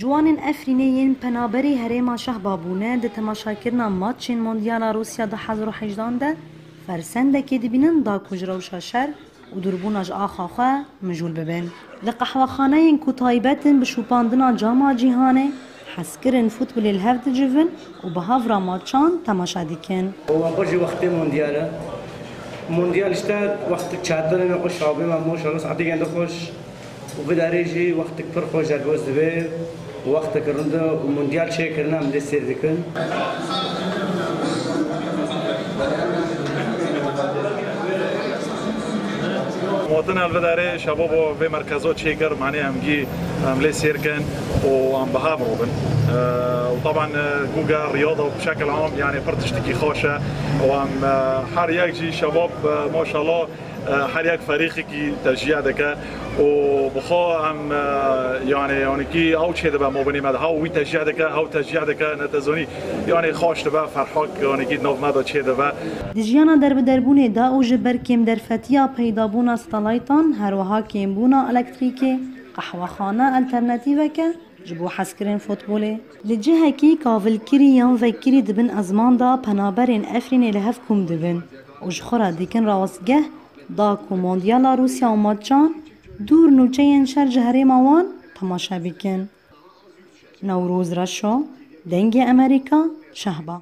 جوان افرینین پنابری هرما شهبا بونه ده تماشاکرنا ماتچین موندیالا روسیا ده 2018 ده فرسندکی دبینن دا کجروشا شر و دربوناج آخاخه مجول ببین. لقهوه‌خانه‌ین کوتایبتن بشوپاندنا جاما جیهانه حسکرن فوتبال الهفت جوون و به هاورا ماتچان تماشا دیکن. و برج وقتی موندیاله. موندیال اشتاد وقت چهارده و شعبی و ماشاءالله ساعتی گنده خوش و بداریجی وقت پر خوش در باز دبی وقت کرنده و موندیال چه کرنا مدرسه سر دیکن. مواطن الوداره شباب و مرکزات شیگر معنی همگی عمله سیر کن و عم بهاب روبن وطبعا جوجا رياضه بشكل عام يعني فرتشتكي خوشه وعم حر يجي شباب ما شاء الله حر يك فريقي تشجيع دكا وبخو عم يعني كي او شيء دبا مو بني مد هاو تشجيع دكا هاو تشجيع دكا نتزوني يعني خوش دبا فرحك يعني كي نوف مد شيء دبا دجيانا درب دربونه دا او جبر كيم درفتيا پیدا بونا ستالايتان هر وها كيم بونا الكتريكي قهوه خانه الترناتيفه جبو حسكرين فوتبولي لجهه كي كافل كري يان فكري دبن ازمان دا پنابرين افرين لهفكم دبن وجخورا ديكن راوسگه دا کو مونديالا روسيا و ماتچان دور نوچين شر جهري ماوان تماشا بكن نوروز رشو دنگ امريكا شهبا